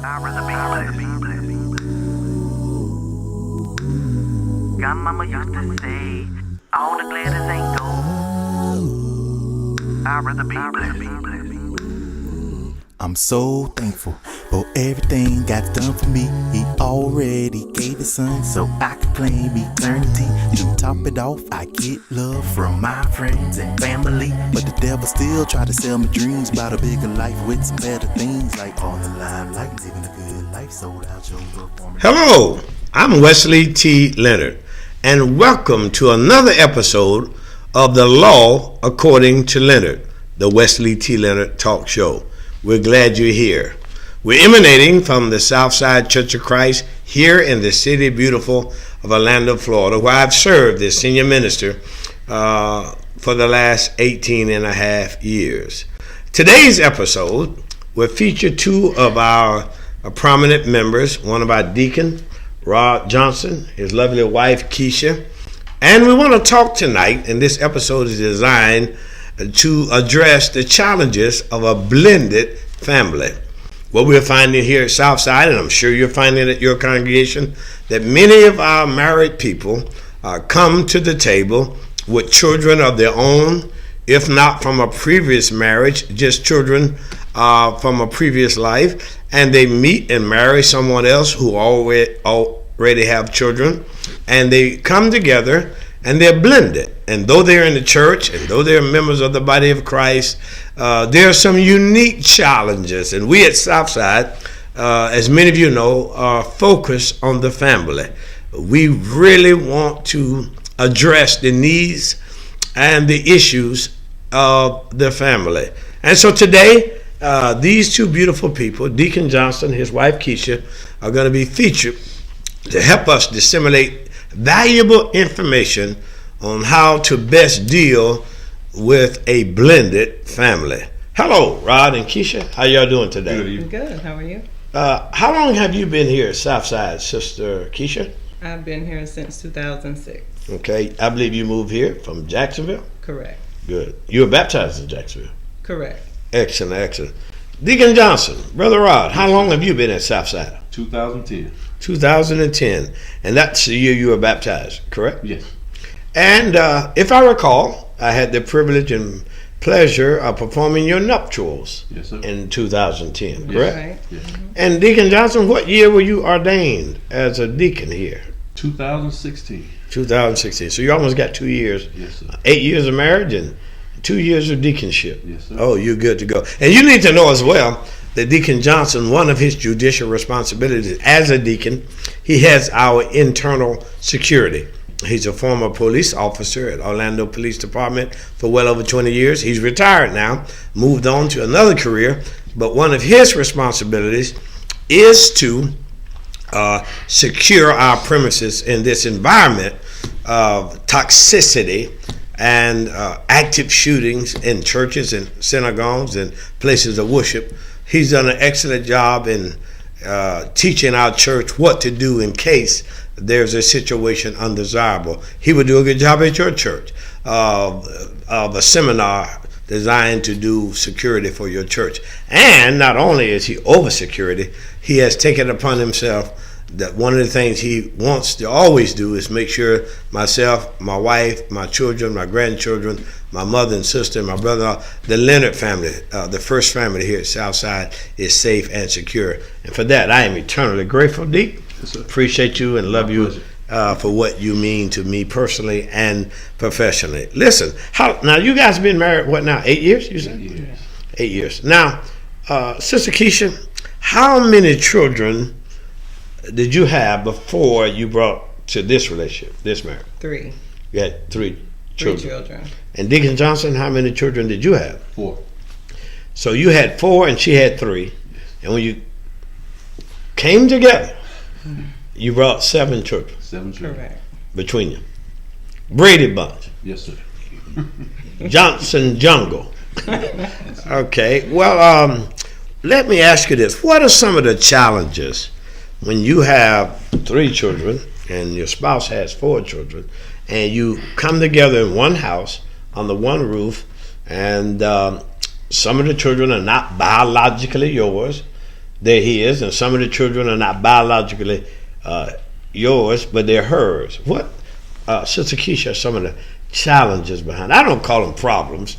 Godmama used to say, all the glitters ain't gold. I'd rather be blessed. I'm so thankful for everything God's done for me. He already gave his son so I can claim eternity. To top it off, I get love from my friends and family. But the devil still try to sell me dreams about a bigger life with some better things, like all the limelight, living a good life, sold out shows up for me. Hello, I'm Wesley T. Leonard, and welcome to another episode of The Law According to Leonard, the Wesley T. Leonard Talk Show. We're glad you're here. We're emanating from the Southside Church of Christ here in the city beautiful of Orlando, Florida, where I've served as senior minister for the last 18 and a half years. Today's episode will feature two of our prominent members, one of our deacons, Rod Johnson, his lovely wife, Keisha. And we want to talk tonight, and this episode is designed to address the challenges of a blended family. What we're finding here at Southside, and I'm sure you're finding at your congregation, that many of our married people come to the table with children of their own, if not from a previous marriage, just children from a previous life, and they meet and marry someone else who already have children, and they come together and they're blended. And though they're in the church and though they're members of the body of Christ, there are some unique challenges. And we at Southside, as many of you know, are focused on the family. We really want to address the needs and the issues of the family. And so today, these two beautiful people, Deacon Johnson and his wife Keisha, are going to be featured to help us disseminate valuable information on how to best deal with a blended family. Hello, Rod and Keisha. How y'all doing today? Good. How are you? How long have you been here at Southside, Sister Keisha? I've been here since 2006. Okay. I believe you moved here from Jacksonville? Correct. Good. You were baptized in Jacksonville? Correct. Excellent, excellent. Deacon Johnson, Brother Rod, how long have you been at Southside? 2010. 2010. And that's the year you were baptized, correct? Yes. And if I recall, I had the privilege and pleasure of performing your nuptials in 2010, correct? Right. Yes. And Deacon Johnson, what year were you ordained as a deacon here? 2016. 2016. So you almost got 2 years. Yes, sir. 8 years of marriage and 2 years of deaconship. Yes, sir. Oh, you're good to go. And you need to know as well that Deacon Johnson, one of his judicial responsibilities as a deacon, he has our internal security. He's a former police officer at Orlando Police Department for well over 20 years. He's retired now, moved on to another career, but one of his responsibilities is to secure our premises in this environment of toxicity and active shootings in churches and synagogues and places of worship. He's done an excellent job in teaching our church what to do in case there's a situation undesirable. He would do a good job at your church of a seminar designed to do security for your church. And not only is he over security, he has taken upon himself that one of the things he wants to always do is make sure myself, my wife, my children, my grandchildren, my mother and sister, my brother, the Leonard family, the first family here at Southside, is safe and secure. And for that, I am eternally grateful, Deke. Yes, appreciate you and love you for what you mean to me personally and professionally. Listen, now you guys been married, what now, 8 years, you said? 8 years. 8 years. Now, Sister Keisha, how many children did you have before you brought to this relationship, this marriage? 3. You had 3 children. 3 children. And Deacon Johnson, how many children did you have? 4. So you had 4 and she had 3. And when you came together, you brought 7 children 7 children. Correct. between you. Brady Bunch. Yes, sir. Johnson Jungle. Okay. Well, let me ask you this. What are some of the challenges when you have 3 children and your spouse has 4 children and you come together in one house under one roof and some of the children are not biologically yours, they're his, and some of the children are not biologically yours, but they're hers. What, Sister Keisha, are some of the challenges behind? I don't call them problems,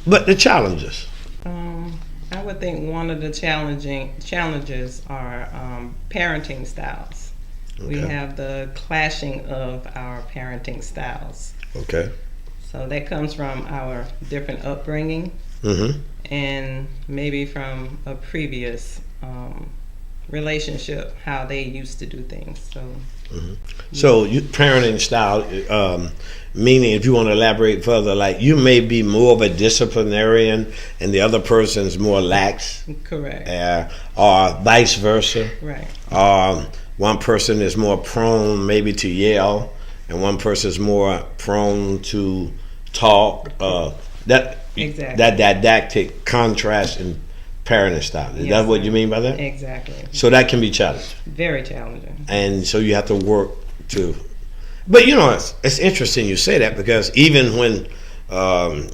but the challenges. I would think one of the challenges are parenting styles. We Okay. have the clashing of our parenting styles. Okay. So that comes from our different upbringing Mm-hmm. and maybe from a previous relationship, how they used to do things. So you parenting style, meaning if you want to elaborate further, like you may be more of a disciplinarian and the other person's more lax, Correct. or vice versa. Right. One person is more prone maybe to yell, and one person is more prone to talk. That Exactly. that didactic contrast in parenting style. Is Yes, that what sir. you mean by that? Exactly. So that can be challenging. Very challenging. And so you have to work to. But you know, it's interesting you say that, because even when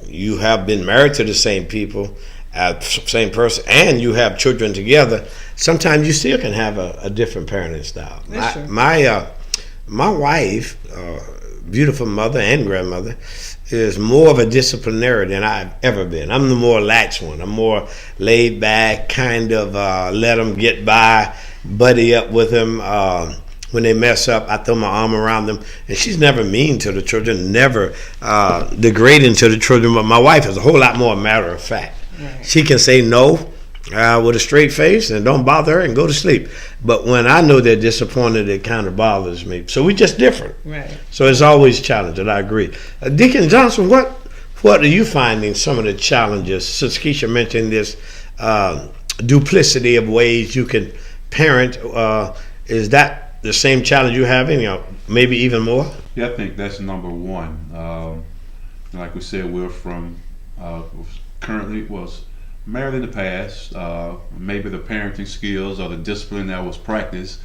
you have been married to the same people, same person, and you have children together, sometimes you still can have a different parenting style. That's true. My wife, beautiful mother and grandmother, is more of a disciplinarian than I've ever been. I'm the more lax one. I'm more laid back, kind of let them get by, buddy up with them. When they mess up, I throw my arm around them. And she's never mean to the children, never degrading to the children. But my wife is a whole lot more matter of fact. Right. She can say no with a straight face and don't bother her and go to sleep. But when I know they're disappointed, it kind of bothers me. So we're just different. Right. So it's always challenging. I agree. Deacon Johnson, what are you finding some of the challenges? Since Keisha mentioned this duplicity of ways you can parent, is that the same challenge you're having, or maybe even more? Yeah, I think that's number one. Like we said, we're from currently was married in the past. Maybe the parenting skills or the discipline that was practiced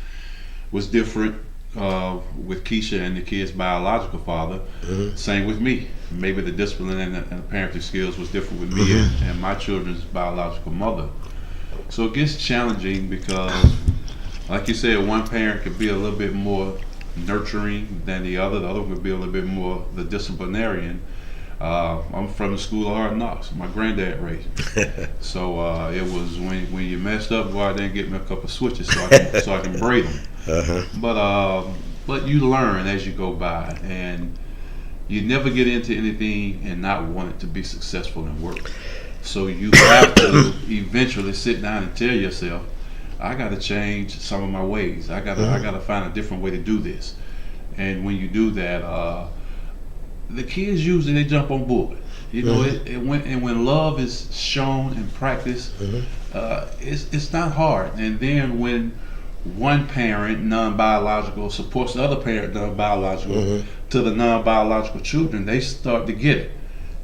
was different with Keisha and the kid's biological father. Mm-hmm. Same with me. Maybe the discipline and the parenting skills was different with me and my children's biological mother. So it gets challenging because, like you said, one parent could be a little bit more nurturing than the other. The other could be a little bit more the disciplinarian. I'm from the school of hard knocks. My granddad raised me. So it was when you messed up, go out there and get me a couple of switches so I can braid them. Uh-huh. But you learn as you go by, and you never get into anything and not want it to be successful and work. So you have to eventually sit down and tell yourself, I got to change some of my ways. I got to find a different way to do this. And when you do that, the kids usually they jump on board. You know, when love is shown and practiced, it's not hard. And then when one parent, non-biological, supports the other parent, non-biological, to the non-biological children, they start to get it.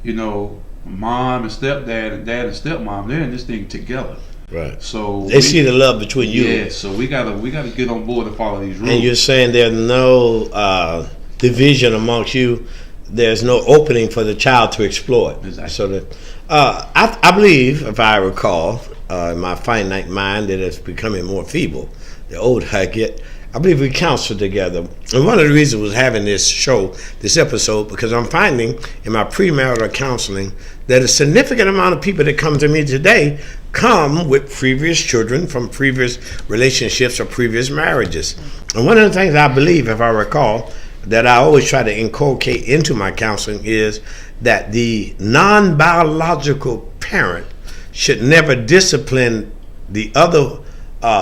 You know, mom and stepdad and dad and stepmom, they're in this thing together. Right. So They see the love between you. Yeah, so we gotta get on board and follow these rules. And you're saying there's no division amongst you. There's no opening for the child to explore it. Exactly. So that I believe, if I recall, in my finite mind, that it's becoming more feeble the older I get. I believe we counsel together. And one of the reasons was having this show, this episode, because I'm finding in my premarital counseling that a significant amount of people that come to me today come with previous children from previous relationships or previous marriages. And one of the things I believe, if I recall, that I always try to inculcate into my counseling is that the non-biological parent should never discipline the other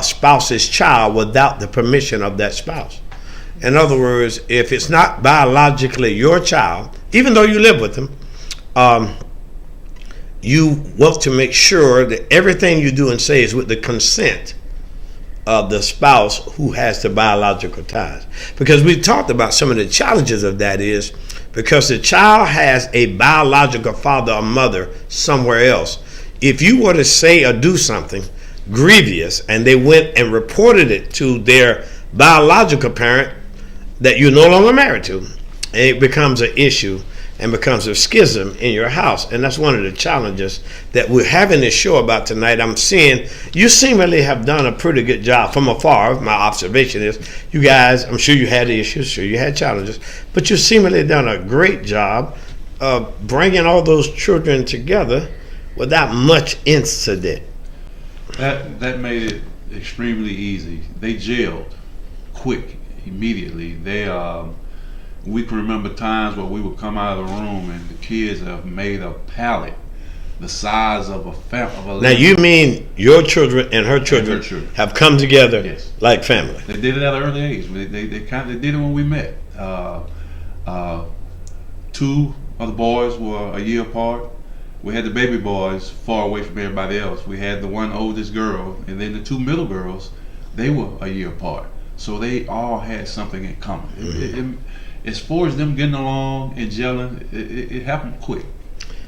spouse's child without the permission of that spouse. In other words, if it's not biologically your child, even though you live with them, you want to make sure that everything you do and say is with the consent of the spouse who has the biological ties. Because we talked about some of the challenges of that is because the child has a biological father or mother somewhere else. If you were to say or do something grievous and they went and reported it to their biological parent that you're no longer married to, it becomes an issue. and becomes a schism in your house. And that's one of the challenges that we're having this show about tonight. I'm seeing you seemingly have done a pretty good job from afar. My observation is you guys, I'm sure you had issues, sure you had challenges, but you seemingly done a great job of bringing all those children together without much incident. That made it extremely easy. They jailed quick, immediately. We can remember times where we would come out of the room and the kids have made a pallet the size of a family. Now you mean your children and her children, have come together, yes, like family? They did it at an early age. They did it when we met. Two of the boys were a year apart. We had the baby boys far away from everybody else. We had the one oldest girl, and then the two middle girls. They were a year apart, so they all had something in common. Mm-hmm. As far as them getting along and gelling, it happened quick.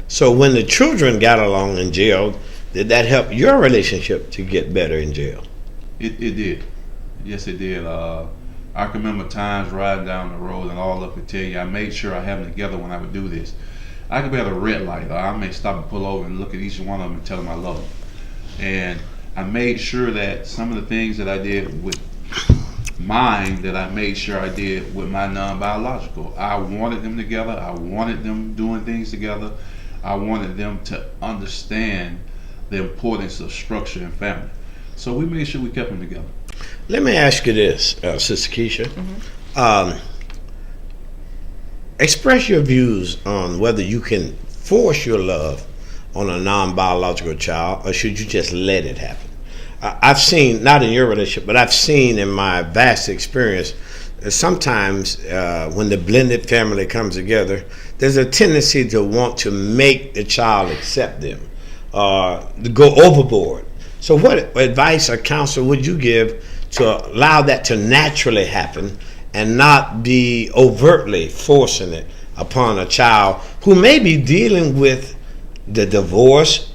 So when the children got along in jail, did that help your relationship to get better in jail? It did. Yes, it did. I can remember times riding down the road, and all of it tell you, I made sure I had them together when I would do this. I could be at a red light, or I may stop and pull over and look at each one of them and tell them I love them. And I made sure that some of the things that I did with mine, that I made sure I did with my non-biological. I wanted them together. I wanted them doing things together. I wanted them to understand the importance of structure and family. So we made sure we kept them together. Let me ask you this, Sister Keisha. Mm-hmm. Express your views on whether you can force your love on a non-biological child, or should you just let it happen? I've seen, not in your relationship, but I've seen in my vast experience, sometimes when the blended family comes together, there's a tendency to want to make the child accept them, to go overboard. So what advice or counsel would you give to allow that to naturally happen and not be overtly forcing it upon a child who may be dealing with the divorce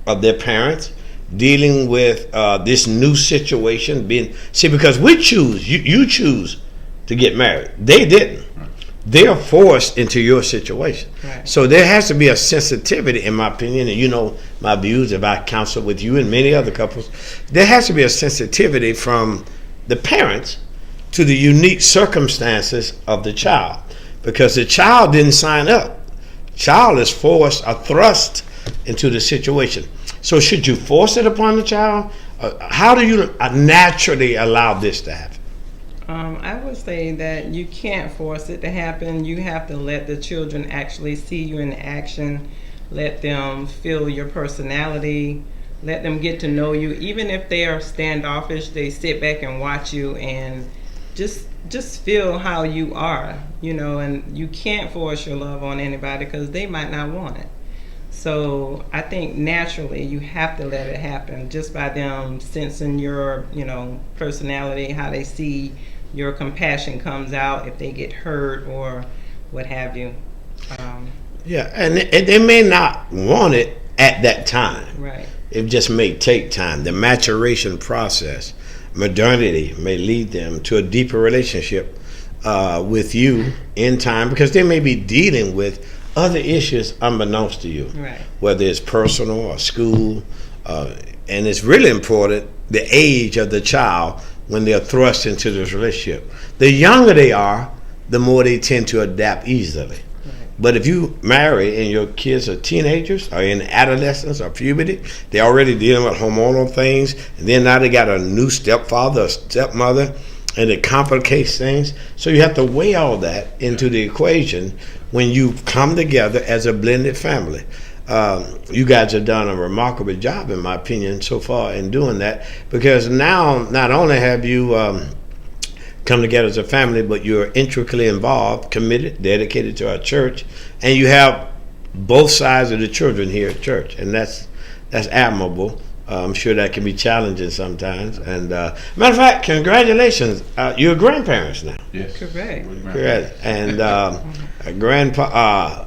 of their parents, dealing with this new situation, because we choose, you choose to get married. They didn't. Right. They are forced into your situation. Right. So there has to be a sensitivity, in my opinion, and you know my views if I counsel with you and many other couples. There has to be a sensitivity from the parents to the unique circumstances of the child, because the child didn't sign up. Child is forced or thrust into the situation. So should you force it upon the child? How do you naturally allow this to happen? I would say that you can't force it to happen. You have to let the children actually see you in action. Let them feel your personality. Let them get to know you. Even if they are standoffish, they sit back and watch you and just feel how you are, you know, and you can't force your love on anybody because they might not want it. So I think naturally you have to let it happen just by them sensing your, you know, personality, how they see your compassion comes out if they get hurt or what have you. Yeah, and they may not want it at that time. Right. It just may take time. The maturation process, modernity may lead them to a deeper relationship with you in time, because they may be dealing with other issues unbeknownst to you, right, whether it's personal or school, and it's really important the age of the child when they're thrust into this relationship. The younger they are, the more they tend to adapt easily. Right. But if you marry and your kids are teenagers or in adolescence or puberty, they're already dealing with hormonal things, and then now they got a new stepfather or stepmother, and it complicates things. So you have to weigh all that into the equation when you come together as a blended family. You guys have done a remarkable job, in my opinion, so far in doing that, because now not only have you come together as a family, but you're intricately involved, committed, dedicated to our church, and you have both sides of the children here at church, and that's admirable. I'm sure that can be challenging sometimes. And matter of fact, congratulations, you're grandparents now. Yes, correct. Correct. And grandpa,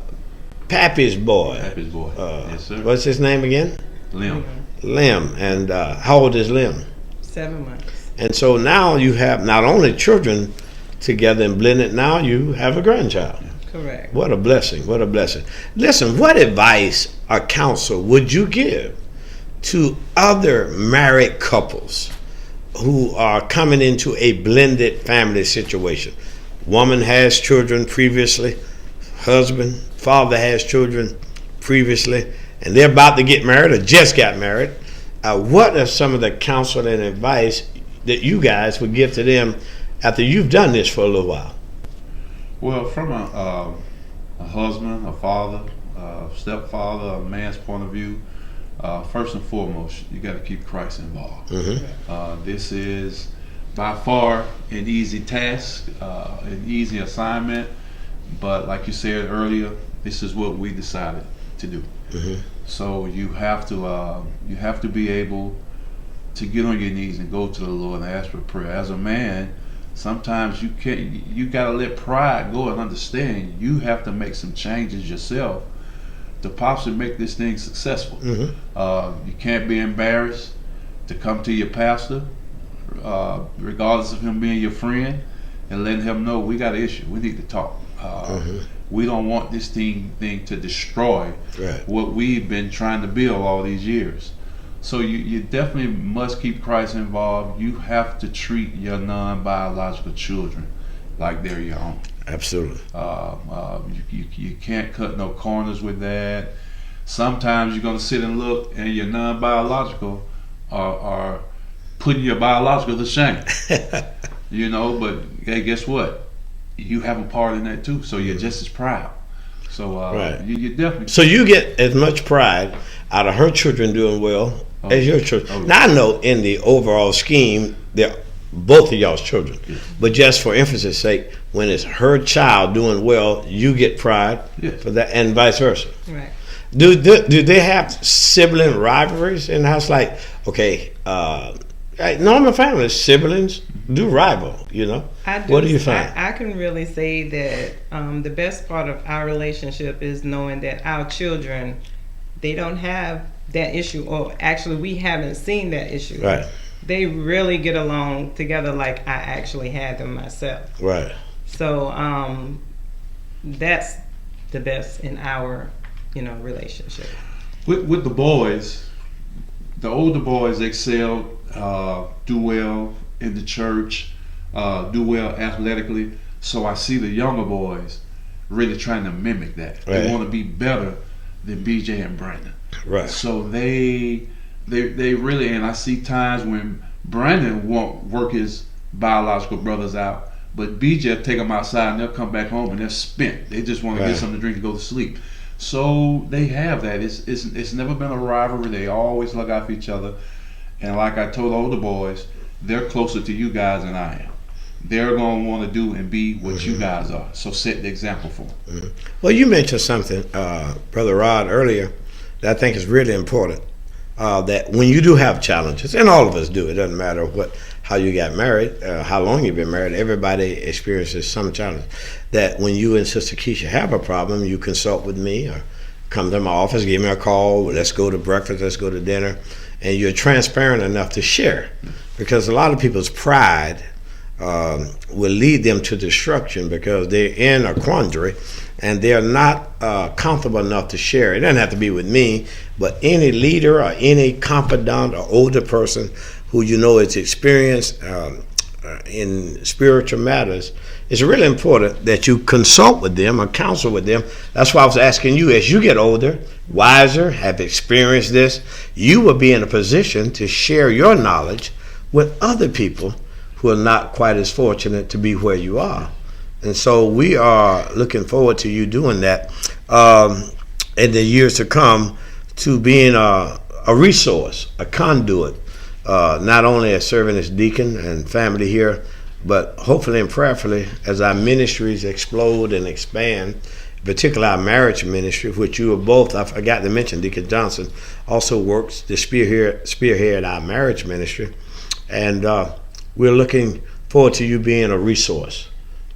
Pappy's boy. Pappy's boy. Yes, sir. What's his name again? Lim. Lim. And how old is Lim? 7 months. And so now you have not only children together and blended, now you have a grandchild. Correct. What a blessing. What a blessing. Listen, what advice or counsel would you give to other married couples who are coming into a blended family situation? Woman has children previously, husband, father has children previously, and they're about to get married or just got married. What are some of the counsel and advice that you guys would give to them after you've done this for a little while? Well, from a husband, a father, a stepfather, a man's point of view, first and foremost, you got to keep Christ involved. This is by far an easy task, an easy assignment, but like you said earlier, this is what we decided to do. So you have to be able to get on your knees and go to the Lord and ask for prayer. As a man, sometimes you gotta let pride go and understand you have to make some changes yourself to possibly make this thing successful. You can't be embarrassed to come to your pastor, regardless of him being your friend, and letting him know we got an issue, we need to talk. We don't want this thing to destroy what we've been trying to build all these years. So you definitely must keep Christ involved. You have to treat your non-biological children like they're your own. Absolutely. You can't cut no corners with that. Sometimes you're going to sit and look, and your non-biological are putting your biological to shame. But hey, guess what? You have a part in that too, so you're just as proud. So you definitely. So you get as much pride out of her children doing well as your children. Now I know in the overall scheme, they're both of y'all's children, but just for emphasis' sake, when it's her child doing well, you get pride for that, and vice versa. Right. Do they have sibling rivalries in the house? Like, okay, normal families, siblings do rival, What do you find? I can really say that the best part of our relationship is knowing that our children, they don't have that issue, or actually we haven't seen that issue. Right. They really get along together like I actually had them myself. Right. So that's the best in our, relationship. With the boys, the older boys excel, do well in the church, do well athletically. So I see the younger boys really trying to mimic that. They want to be better than BJ and Brandon. Right. So they really, and I see times when Brandon won't work his biological brothers out, but BJ will take them outside and they'll come back home and they're spent. They just want to get something to drink and go to sleep. So they have that. It's never been a rivalry. They always look out for each other. And like I told the older boys, they're closer to you guys than I am. They're going to want to do and be what you guys are. So set the example for them. Well, you mentioned something, Brother Rod, earlier that I think is really important. That when you do have challenges, and all of us do, it doesn't matter how you got married, how long you've been married, everybody experiences some challenge. That when you and Sister Keisha have a problem, you consult with me or come to my office, give me a call, let's go to breakfast, let's go to dinner, and you're transparent enough to share. Because a lot of people's pride will lead them to destruction because they're in a quandary and they're not comfortable enough to share. It doesn't have to be with me, but any leader or any confidant or older person who is experienced in spiritual matters, it's really important that you consult with them or counsel with them. That's why I was asking you, as you get older, wiser, have experienced this, you will be in a position to share your knowledge with other people who are not quite as fortunate to be where you are. And so we are looking forward to you doing that in the years to come, to being a resource, a conduit, not only as serving as deacon and family here, but hopefully and prayerfully as our ministries explode and expand, particularly our marriage ministry, which you are both, I forgot to mention, Deacon Johnson also works to spearhead our marriage ministry. And we're looking forward to you being a resource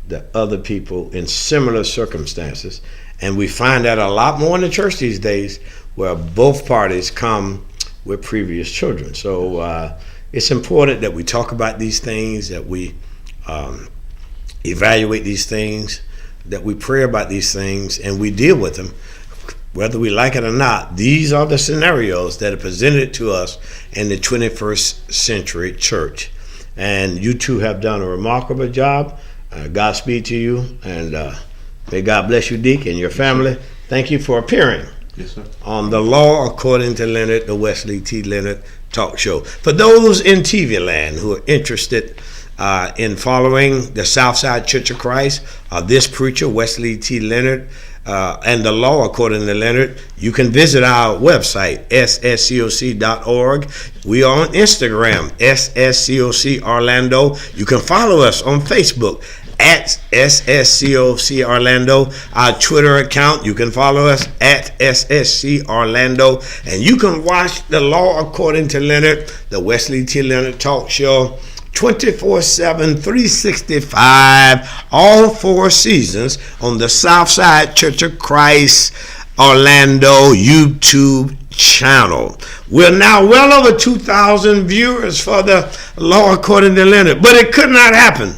to other people in similar circumstances. And we find that a lot more in the church these days, where both parties come with previous children. So it's important that we talk about these things, that we evaluate these things, that we pray about these things and we deal with them, whether we like it or not. These are the scenarios that are presented to us in the 21st century church. And you two have done a remarkable job. Godspeed to you, and may God bless you, Deke, and your family. Thank you for appearing on the Law According to Leonard, the Wesley T. Leonard Talk Show. For those in TV land who are interested in following the Southside Church of Christ, this preacher, Wesley T. Leonard, and the Law According to Leonard, you can visit our website, sscoc.org. We are on Instagram, SSCOC Orlando. You can follow us on Facebook at SSCOC Orlando. Our Twitter account, you can follow us at SSC Orlando. And you can watch the Law According to Leonard, the Wesley T. Leonard Talk Show, 24/7, 365, all 4 seasons on the Southside Church of Christ Orlando YouTube channel. We're now well over 2,000 viewers for the Law According to Leonard, but it could not happen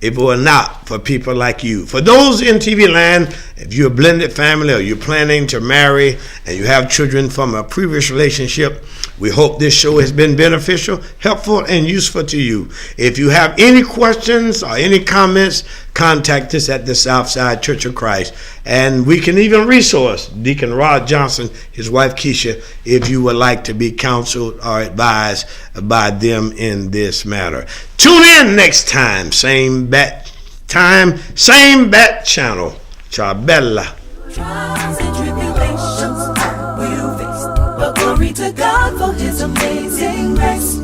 if it were not for people like you. For those in TV land, if you're a blended family or you're planning to marry and you have children from a previous relationship, we hope this show has been beneficial, helpful, and useful to you. If you have any questions or any comments, contact us at the Southside Church of Christ. And we can even resource Deacon Rod Johnson, his wife Keisha, if you would like to be counseled or advised by them in this matter. Tune in next time, same bat time, same bat channel. Ciao bella. Trials and tribulations we'll face, but glory to God for His amazing grace.